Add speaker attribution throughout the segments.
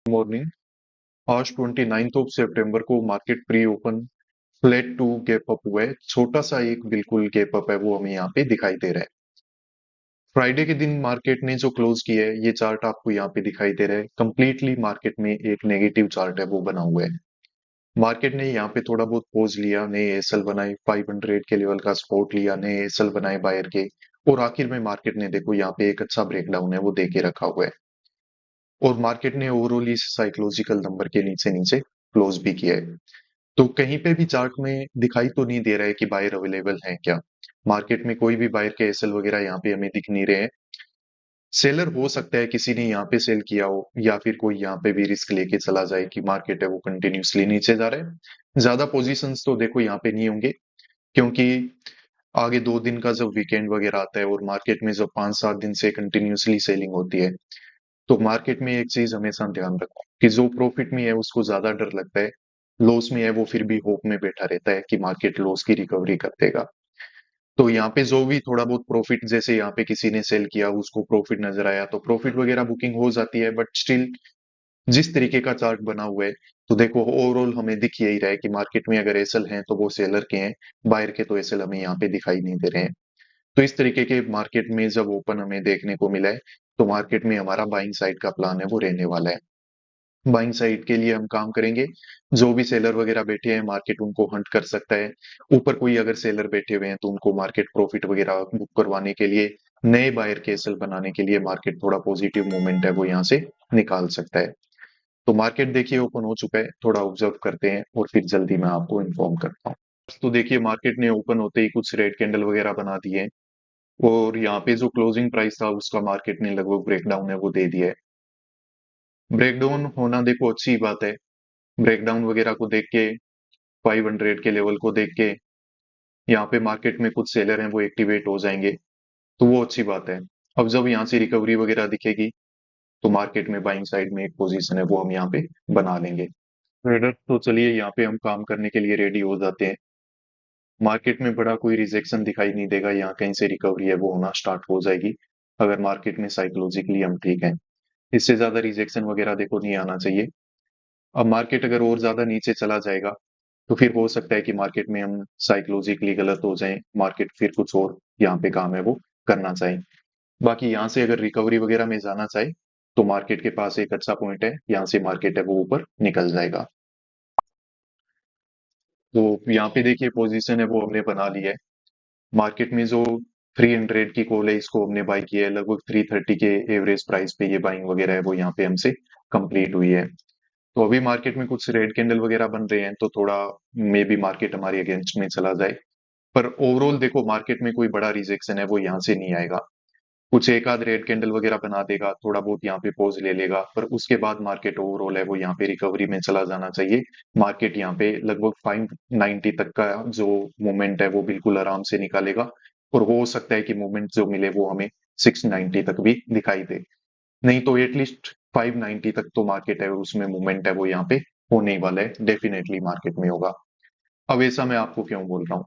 Speaker 1: Morning. आज 29 of सितंबर को market pre open flat to gap up हुआ है। छोटा सा एक बिल्कुल गैप अप है वो हमें यहाँ पे दिखाई दे रहा है। फ्राइडे के दिन मार्केट ने जो क्लोज किया है ये चार्ट आपको यहाँ पे दिखाई दे रहा है। कंप्लीटली मार्केट में एक नेगेटिव चार्ट है वो बना हुआ है। मार्केट ने यहाँ पे थोड़ा बहुत पॉज लिया, नए एसएल बनाए, 500 के लेवल का सपोर्ट लिया, नए एसएल बनाए बायर के, और आखिर में मार्केट ने देखो यहाँ पे एक अच्छा ब्रेकडाउन है वो दे के रखा हुआ है। और मार्केट ने ओवरऑल इस साइकोलॉजिकल नंबर के नीचे नीचे क्लोज भी किया है। तो कहीं पे भी चार्ट में दिखाई तो नहीं दे रहा है कि बायर अवेलेबल है क्या। मार्केट में कोई भी बायर के एसएल वगैरह यहाँ पे हमें दिख नहीं रहे हैं। सेलर हो सकता है किसी ने यहाँ पे सेल किया हो, या फिर कोई यहाँ पे भी रिस्क लेके चला जाए कि मार्केट है वो कंटिन्यूसली नीचे जा रहा है। ज्यादा पोजीशंस तो देखो यहाँ पे नहीं होंगे, क्योंकि आगे 2 दिन का जब वीकेंड वगैरह आता है और मार्केट में जब 5-7 दिन से कंटिन्यूसली सेलिंग होती है, तो मार्केट में एक चीज हमेशा ध्यान रखो कि जो प्रॉफिट में है उसको ज्यादा डर लगता है, लॉस में है वो फिर भी होप में बैठा रहता है कि मार्केट लॉस की रिकवरी कर देगा। तो यहाँ पे जो भी थोड़ा बहुत प्रॉफिट, जैसे यहाँ पे किसी ने सेल किया उसको प्रॉफिट नजर आया तो प्रॉफिट वगैरह बुकिंग हो जाती है, बट स्टिल जिस तरीके का चार्ट बना हुआ है, तो देखो ओवरऑल हमें दिख यही रहा है कि मार्केट में अगर एसएल हैं तो वो सेलर के हैं, बायर के तो एसएल हमें यहाँ पे दिखाई नहीं दे रहे हैं। तो इस तरीके के मार्केट में जब ओपन हमें देखने को मिला है, तो मार्केट में हमारा बाइंग साइड का प्लान है वो रहने वाला है। बाइंग साइड के लिए हम काम करेंगे। जो भी सेलर वगैरह बैठे हैं मार्केट उनको हंट कर सकता है। ऊपर कोई अगर सेलर बैठे हुए हैं तो उनको मार्केट प्रॉफिट वगैरह बुक करवाने के लिए, नए बायर के एसएल बनाने के लिए मार्केट थोड़ा पॉजिटिव मूवमेंट है वो यहाँ से निकाल सकता है। तो मार्केट देखिए ओपन हो चुका है, थोड़ा ऑब्जर्व करते हैं और फिर जल्दी मैं आपको इन्फॉर्म करता हूँ। तो देखिए मार्केट ने ओपन होते ही कुछ रेड कैंडल वगैरह बना दिए हैं, और यहाँ पे जो क्लोजिंग प्राइस था उसका मार्केट ने लगभग ब्रेकडाउन है वो दे दिया है। ब्रेकडाउन होना देखो अच्छी बात है। ब्रेकडाउन वगैरह को देख के, 500 के लेवल को देख के यहाँ पे मार्केट में कुछ सेलर हैं वो एक्टिवेट हो जाएंगे, तो वो अच्छी बात है। अब जब यहाँ से रिकवरी वगैरह दिखेगी तो मार्केट में बाइंग साइड में एक पोजीशन है वो हम यहाँ पे बना लेंगे। ट्रेडर तो चलिए यहाँ पे हम काम करने के लिए रेडी हो जाते हैं। मार्केट में बड़ा कोई रिजेक्शन दिखाई नहीं देगा, यहाँ कहीं से रिकवरी है वो होना स्टार्ट हो जाएगी अगर मार्केट में साइकोलॉजिकली हम ठीक है। इससे ज्यादा रिजेक्शन वगैरह देखो नहीं आना चाहिए। अब मार्केट अगर और ज्यादा नीचे चला जाएगा तो फिर हो सकता है कि मार्केट में हम साइकोलॉजिकली गलत हो जाएं, मार्केट फिर कुछ और यहाँ पे काम है वो करना चाहे। बाकी यहाँ से अगर रिकवरी वगैरह में जाना चाहे तो मार्केट के पास एक अच्छा पॉइंट है, यहाँ से मार्केट है वो ऊपर निकल जाएगा। तो यहाँ पे देखिए पोजीशन है वो हमने बना ली है। मार्केट में जो 300 की कॉल है इसको हमने बाई किया है, लगभग 330 के एवरेज प्राइस पे ये बाइंग वगैरह है वो यहाँ पे हमसे कंप्लीट हुई है। तो अभी मार्केट में कुछ रेड कैंडल वगैरह बन रहे हैं तो थोड़ा मे बी मार्केट हमारे अगेंस्ट में चला जाए, पर ओवरऑल देखो मार्केट में कोई बड़ा रिजेक्शन है वो यहाँ से नहीं आएगा। कुछ एक आध रेड कैंडल वगैरह बना देगा, थोड़ा बहुत यहाँ पे पॉज ले लेगा, पर उसके बाद मार्केट ओवरऑल है वो यहाँ पे रिकवरी में चला जाना चाहिए। मार्केट यहाँ पे लगभग 590 तक का जो मूवमेंट है वो बिल्कुल आराम से निकालेगा, और हो सकता है कि मूवमेंट जो मिले वो हमें 690 तक भी दिखाई दे। नहीं तो एटलीस्ट 590 तक तो मार्केट है और उसमें मूवमेंट है वो यहाँ पे होने ही वाला है, डेफिनेटली मार्केट में होगा। अब ऐसा मैं आपको क्यों बोल रहा हूँ,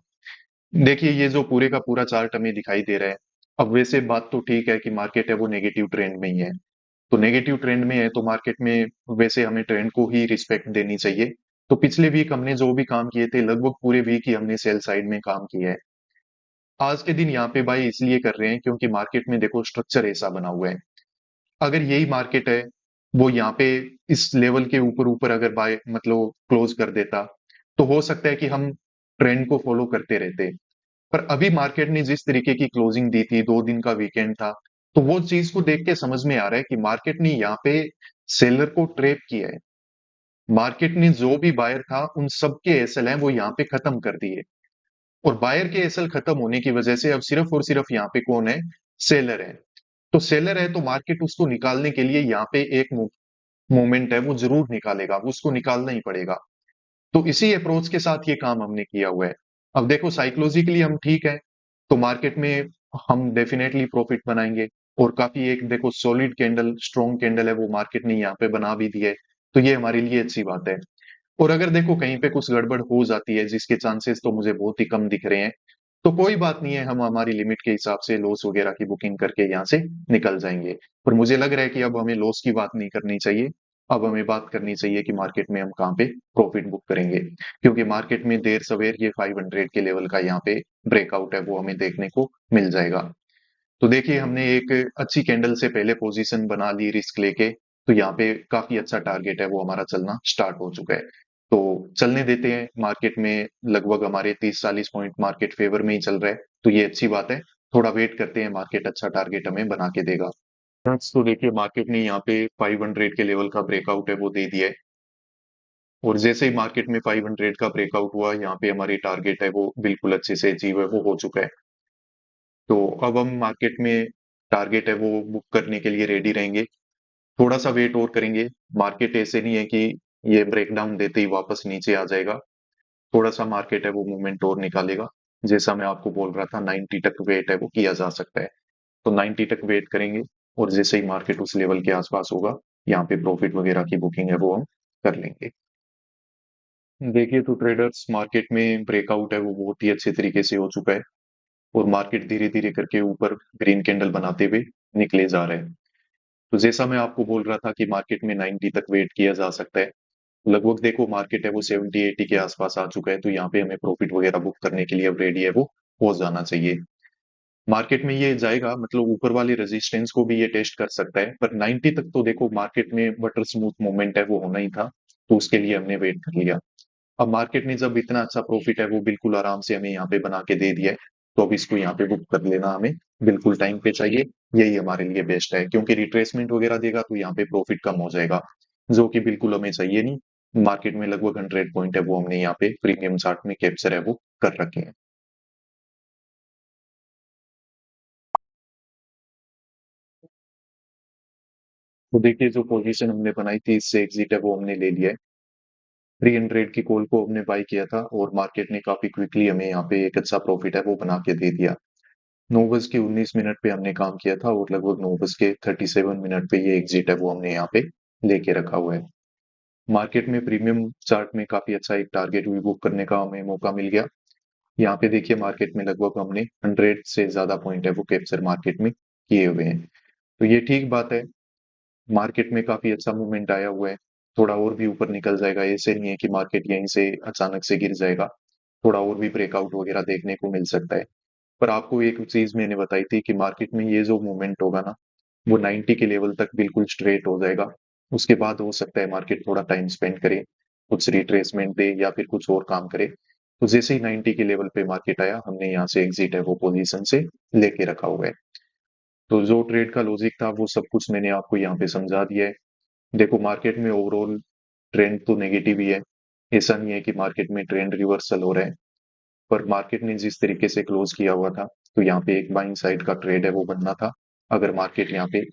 Speaker 1: देखिए ये जो पूरे का पूरा चार्ट हमें दिखाई दे रहा है। अब वैसे बात तो ठीक है कि मार्केट है वो नेगेटिव ट्रेंड में ही है, तो नेगेटिव ट्रेंड में है तो मार्केट में वैसे हमें ट्रेंड को ही रिस्पेक्ट देनी चाहिए। तो पिछले वीक हमने जो भी काम किए थे लगभग पूरे वीक ही हमने सेल साइड में काम किया है। आज के दिन यहाँ पे बाई इसलिए कर रहे हैं क्योंकि मार्केट में देखो स्ट्रक्चर ऐसा बना हुआ है। अगर यही मार्केट है वो यहाँ पे इस लेवल के ऊपर ऊपर अगर बाय मतलब क्लोज कर देता, तो हो सकता है कि हम ट्रेंड को फॉलो करते रहते। पर अभी मार्केट ने जिस तरीके की क्लोजिंग दी थी, 2 दिन का वीकेंड था, तो वो चीज को देख के समझ में आ रहा है कि मार्केट ने यहाँ पे सेलर को ट्रैप किया है। मार्केट ने जो भी बायर था उन सबके एसएल हैं वो यहाँ पे खत्म कर दिए, और बायर के एसएल खत्म होने की वजह से अब सिर्फ और सिर्फ यहाँ पे कौन है, सेलर है। तो सेलर है तो मार्केट उसको निकालने के लिए यहाँ पे एक मोमेंट है वो जरूर निकालेगा, उसको निकालना ही पड़ेगा। तो इसी अप्रोच के साथ ये काम हमने किया हुआ है। अब देखो साइकोलॉजिकली हम ठीक है, तो मार्केट में हम डेफिनेटली प्रॉफिट बनाएंगे। और काफी एक देखो सॉलिड कैंडल, स्ट्रॉन्ग कैंडल है वो मार्केट ने यहाँ पे बना भी दी है, तो ये हमारे लिए अच्छी बात है। और अगर देखो कहीं पे कुछ गड़बड़ हो जाती है, जिसके चांसेस तो मुझे बहुत ही कम दिख रहे हैं, तो कोई बात नहीं है, हम हमारी लिमिट के हिसाब से लॉस वगैरह की बुकिंग करके यहाँ से निकल जाएंगे। पर मुझे लग रहा है कि अब हमें लॉस की बात नहीं करनी चाहिए। अब हमें बात करनी चाहिए कि मार्केट में हम कहाँ पे प्रॉफिट बुक करेंगे, क्योंकि मार्केट में देर सवेर ये 500 के लेवल का यहाँ पे ब्रेकआउट है वो हमें देखने को मिल जाएगा। तो देखिए हमने एक अच्छी कैंडल से पहले पोजीशन बना ली रिस्क लेके, तो यहाँ पे काफी अच्छा टारगेट है वो हमारा चलना स्टार्ट हो चुका है। तो चलने देते हैं, मार्केट में लगभग हमारे 30-40 पॉइंट मार्केट फेवर में ही चल रहा है, तो ये अच्छी बात है। थोड़ा वेट करते हैं, मार्केट अच्छा टारगेट हमें बना के देगा। तो देखिए मार्केट ने यहाँ पे 500 के लेवल का ब्रेकआउट है वो दे दिया है, और जैसे ही मार्केट में 500 का ब्रेकआउट हुआ, यहाँ पे हमारी टारगेट है वो बिल्कुल अच्छे से अचीव है वो हो चुका है। तो अब हम मार्केट में टारगेट है वो बुक करने के लिए रेडी रहेंगे। थोड़ा सा वेट और करेंगे, मार्केट ऐसे नहीं है कि ये ब्रेकडाउन देते ही वापस नीचे आ जाएगा। थोड़ा सा मार्केट है वो मूवमेंट और निकालेगा। जैसा मैं आपको बोल रहा था 90 तक वेट है वो किया जा सकता है, तो 90 तक वेट करेंगे, और जैसे ही मार्केट उस लेवल के आसपास होगा, यहाँ पे प्रॉफिट वगैरह की बुकिंग है वो हम कर लेंगे। देखिए तो ट्रेडर्स, मार्केट में ब्रेकआउट है वो बहुत ही अच्छे तरीके से हो चुका है, और मार्केट धीरे धीरे करके ऊपर ग्रीन कैंडल बनाते हुए निकले जा रहे हैं। तो जैसा मैं आपको बोल रहा था कि मार्केट में 90 तक वेट किया जा सकता है, लगभग देखो मार्केट है वो 70-80 के आसपास आ चुका है, तो यहाँ पे हमें प्रॉफिट वगैरह बुक करने के लिए अब रेडी है वो हो जाना चाहिए। मार्केट में ये जाएगा, मतलब ऊपर वाले रेजिस्टेंस को भी ये टेस्ट कर सकता है, पर 90 तक तो देखो मार्केट में बटर स्मूथ मूवमेंट है वो होना ही था, तो उसके लिए हमने वेट कर लिया। अब मार्केट ने जब इतना अच्छा प्रॉफिट है वो बिल्कुल आराम से हमें यहाँ पे बना के दे दिया है, तो अब इसको यहाँ पे बुक कर लेना हमें बिल्कुल टाइम पे चाहिए। यही हमारे लिए बेस्ट है, क्योंकि रिट्रेसमेंट वगैरह देगा तो यहाँ पे प्रॉफिट कम हो जाएगा, जो कि बिल्कुल हमें चाहिए नहीं। मार्केट में लगभग 100 पॉइंट है वो हमने यहाँ पे प्रीमियम चार्ट में कैप्चर है वो कर रखे हैं। तो देखिए जो पोजीशन हमने बनाई थी इससे एग्जिट है वो हमने ले लिया है। 300 की कॉल को हमने बाय किया था, और मार्केट ने काफी क्विकली हमें यहाँ पे एक अच्छा प्रॉफिट है वो बना के दे दिया। 9 बज के 19 मिनट पे हमने काम किया था, और लगभग 9 बज के 37 मिनट पे ये एग्जिट है वो हमने यहाँ पे लेके रखा हुआ है। मार्केट में प्रीमियम चार्ट में काफी अच्छा एक टारगेट भी बुक करने का हमें मौका मिल गया। यहाँ पे देखिए मार्केट में लगभग हमने 100 से ज्यादा पॉइंट है वो कैप्चर मार्केट में किए हुए हैं, तो ये ठीक बात है। मार्केट में काफी अच्छा मूवमेंट आया हुआ है, थोड़ा और भी ऊपर निकल जाएगा, ऐसे नहीं है कि मार्केट यहीं से अचानक से गिर जाएगा। थोड़ा और भी ब्रेकआउट वगैरह देखने को मिल सकता है। पर आपको एक चीज मैंने बताई थी कि मार्केट में ये जो मूवमेंट होगा ना, वो 90 के लेवल तक बिल्कुल स्ट्रेट हो जाएगा। उसके बाद हो सकता है मार्केट थोड़ा टाइम स्पेंड करे, कुछ रिट्रेसमेंट दे या फिर कुछ और काम करे। तो जैसे ही 90 के लेवल पे मार्केट आया, हमने यहाँ से एग्जिट है वो पोजीशन से लेके रखा हुआ है। तो जो ट्रेड का लॉजिक था वो सब कुछ मैंने आपको यहाँ पे समझा दिया है। देखो मार्केट में ओवरऑल ट्रेंड तो नेगेटिव ही है, ऐसा नहीं है कि मार्केट में ट्रेंड रिवर्सल हो रहा है। पर मार्केट ने जिस तरीके से क्लोज किया हुआ था, तो यहाँ पे एक बाइंग साइड का ट्रेड है वो बनना था। अगर मार्केट यहाँ पे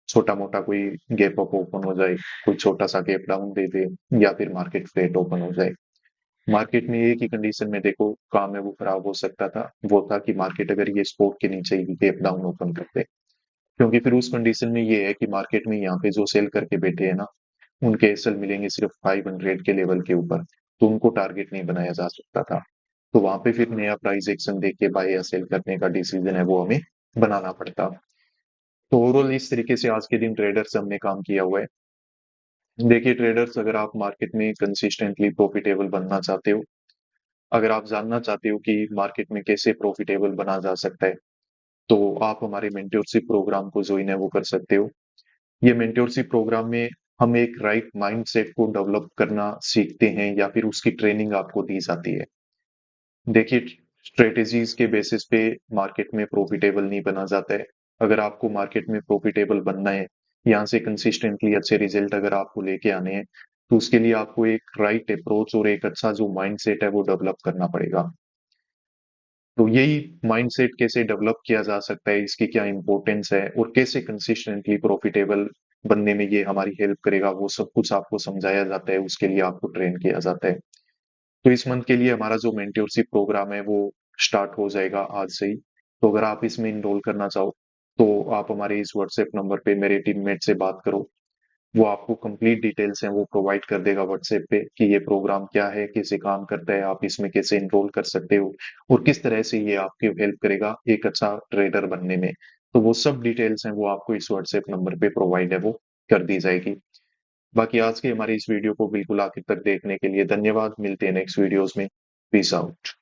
Speaker 1: छोटा मोटा कोई गैप अप ओपन हो जाए, कोई छोटा सा गैप डाउन दे दे, या फिर मार्केट फ्लैट ओपन हो जाए, मार्केट में एक ही कंडीशन में देखो काम है वो खराब हो सकता था, वो था कि मार्केट अगर ये स्पोर्ट के नीचे ही गैप डाउन ओपन करते, क्योंकि फिर उस कंडीशन में ये है कि मार्केट में यहाँ पे जो सेल करके बैठे हैं ना, उनके एसएल मिलेंगे सिर्फ 500 के लेवल के ऊपर, तो उनको टारगेट नहीं बनाया जा सकता था। तो वहां पे फिर नया प्राइस एक्शन देख के बाय या सेल करने का डिसीजन है वो हमें बनाना पड़ता। तो ओवरऑल इस तरीके से आज के दिन ट्रेडर से हमने काम किया हुआ है। देखिए ट्रेडर्स, अगर आप मार्केट में कंसिस्टेंटली प्रॉफिटेबल बनना चाहते हो, अगर आप जानना चाहते हो कि मार्केट में कैसे प्रॉफिटेबल बना जा सकता है, तो आप हमारे मेंटरशिप प्रोग्राम को ज्वाइन है वो कर सकते हो। ये मेंटरशिप प्रोग्राम में हम एक राइट माइंडसेट को डेवलप करना सीखते हैं, या फिर उसकी ट्रेनिंग आपको दी जाती है। देखिए स्ट्रेटेजीज के बेसिस पे मार्केट में प्रॉफिटेबल नहीं बना जाता है। अगर आपको मार्केट में प्रॉफिटेबल बनना है, यहाँ से कंसिस्टेंटली अच्छे रिजल्ट अगर आपको लेके आने हैं, तो उसके लिए आपको एक राइट अप्रोच और एक अच्छा जो माइंडसेट है वो डेवलप करना पड़ेगा। तो यही माइंडसेट कैसे डेवलप किया जा सकता है, इसकी क्या इंपॉर्टेंस है, और कैसे कंसिस्टेंटली प्रॉफिटेबल बनने में ये हमारी हेल्प करेगा, वो सब कुछ आपको समझाया जाता है, उसके लिए आपको ट्रेन किया जाता है। तो इस मंथ के लिए हमारा जो मेंटरशिप प्रोग्राम है वो स्टार्ट हो जाएगा आज से ही। तो अगर आप इसमें इनरोल करना चाहो, तो आप हमारे इस व्हाट्सएप नंबर पे मेरे टीममेट से बात करो। वो आपको कंप्लीट डिटेल्स हैं वो प्रोवाइड कर देगा व्हाट्सएप पे कि ये प्रोग्राम क्या है, कैसे काम करता है, आप इसमें कैसे इनरोल कर सकते हो, और किस तरह से ये आपकी हेल्प करेगा एक अच्छा ट्रेडर बनने में। तो वो सब डिटेल्स हैं वो आपको इस व्हाट्सएप नंबर पे प्रोवाइड है वो कर दी जाएगी। बाकी आज की हमारी इस वीडियो को बिल्कुल आखिर तक देखने के लिए धन्यवाद। मिलते हैं नेक्स्ट वीडियोस में। Peace out.